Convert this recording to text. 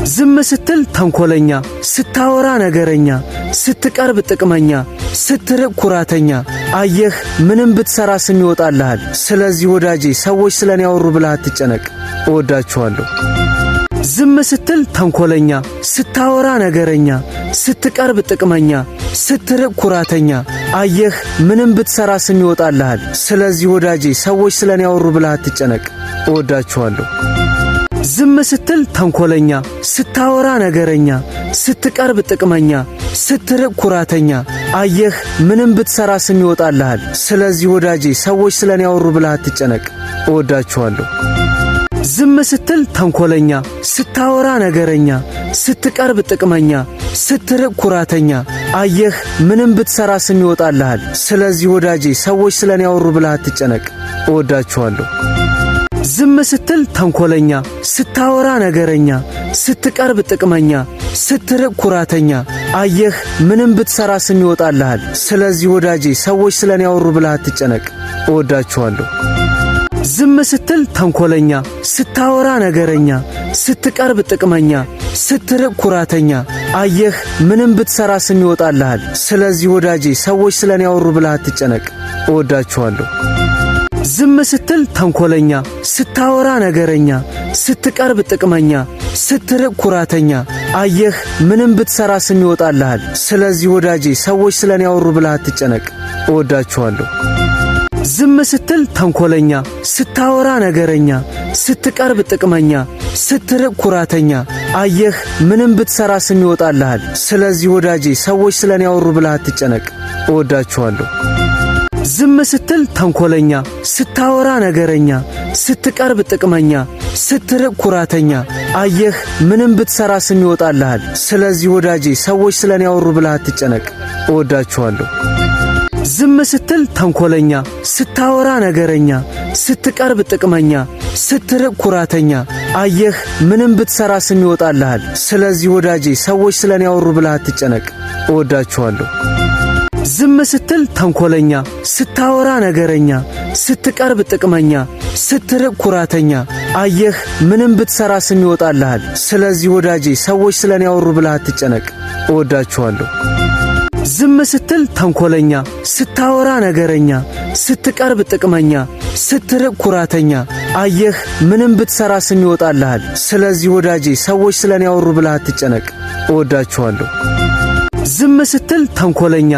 ዝም ስትል ተንኮለኛ፣ ስታወራ ነገረኛ፣ ስትቀርብ ጥቅመኛ፣ ስትርቅ ኩራተኛ። አየህ ምንም ብትሰራ ስም ይወጣልሃል። ስለዚህ ወዳጄ ሰዎች ስለኔ ያወሩ ብለህ አትጨነቅ። እወዳችኋለሁ። ዝም ስትል ተንኮለኛ፣ ስታወራ ነገረኛ፣ ስትቀርብ ጥቅመኛ፣ ስትርቅ ኩራተኛ። አየህ ምንም ብትሰራ ስም ይወጣልሃል። ስለዚህ ወዳጄ ሰዎች ስለኔ ያወሩ ብለህ አትጨነቅ። እወዳችኋለሁ። ዝም ስትል ተንኮለኛ፣ ስታወራ ነገረኛ፣ ስትቀርብ ጥቅመኛ፣ ስትርቅ ኩራተኛ። አየህ ምንም ብትሰራ ስም ይወጣልሃል። ስለዚህ ወዳጄ ሰዎች ስለኔ ያወሩ ብለህ አትጨነቅ። እወዳችኋለሁ። ዝም ስትል ተንኮለኛ፣ ስታወራ ነገረኛ፣ ስትቀርብ ጥቅመኛ፣ ስትርቅ ኩራተኛ። አየህ ምንም ብትሰራ ስም ይወጣልሃል። ስለዚህ ወዳጄ ሰዎች ስለኔ ያወሩ ብለህ አትጨነቅ። እወዳችኋለሁ። ዝም ስትል ተንኮለኛ፣ ስታወራ ነገረኛ፣ ስትቀርብ ጥቅመኛ፣ ስትርቅ ኩራተኛ። አየህ ምንም ብትሰራ ስም ይወጣልሃል። ስለዚህ ወዳጄ ሰዎች ስለኔ ያወሩ ብለህ አትጨነቅ። እወዳችኋለሁ። ዝም ስትል ተንኮለኛ፣ ስታወራ ነገረኛ፣ ስትቀርብ ጥቅመኛ፣ ስትርቅ ኩራተኛ። አየህ ምንም ብትሰራ ስም ይወጣልሃል። ስለዚህ ወዳጄ ሰዎች ስለኔ ያወሩ ብለህ አትጨነቅ። እወዳችኋለሁ። ዝም ስትል ተንኮለኛ፣ ስታወራ ነገረኛ፣ ስትቀርብ ጥቅመኛ፣ ስትርቅ ኩራተኛ። አየህ ምንም ብትሰራ ስም ይወጣልሃል። ስለዚህ ወዳጄ ሰዎች ስለኔ ያወሩ ብለህ አትጨነቅ። እወዳችኋለሁ። ዝም ስትል ተንኮለኛ፣ ስታወራ ነገረኛ፣ ስትቀርብ ጥቅመኛ፣ ስትርቅ ኩራተኛ። አየህ ምንም ብትሰራ ስም ይወጣልሃል። ስለዚህ ወዳጄ ሰዎች ስለኔ ያወሩ ብለህ አትጨነቅ። እወዳችኋለሁ። ዝም ስትል ተንኮለኛ፣ ስታወራ ነገረኛ፣ ስትቀርብ ጥቅመኛ፣ ስትርቅ ኩራተኛ። አየህ ምንም ብትሰራ ስም ይወጣልሃል። ስለዚህ ወዳጄ ሰዎች ስለኔ ያወሩ ብለህ አትጨነቅ። እወዳችኋለሁ። ዝም ስትል ተንኮለኛ፣ ስታወራ ነገረኛ፣ ስትቀርብ ጥቅመኛ፣ ስትርቅ ኩራተኛ። አየህ ምንም ብትሰራ ስም ይወጣልሃል። ስለዚህ ወዳጄ ሰዎች ስለኔ ያወሩ ብለህ አትጨነቅ። እወዳችኋለሁ። ዝም ስትል ተንኮለኛ፣ ስታወራ ነገረኛ፣ ስትቀርብ ጥቅመኛ፣ ስትርቅ ኩራተኛ። አየህ ምንም ብትሰራ ስም ይወጣልሃል። ስለዚህ ወዳጄ ሰዎች ስለኔ ያወሩ ብለህ አትጨነቅ። እወዳችኋለሁ። ዝም ስትል ተንኮለኛ፣ ስታወራ ነገረኛ፣ ስትቀርብ ጥቅመኛ፣ ስትርቅ ኩራተኛ። አየህ ምንም ብትሰራ ስም ይወጣልሃል። ስለዚህ ወዳጄ ሰዎች ስለኔ ያወሩ ብለህ አትጨነቅ። እወዳችኋለሁ። ዝም ስትል ተንኮለኛ፣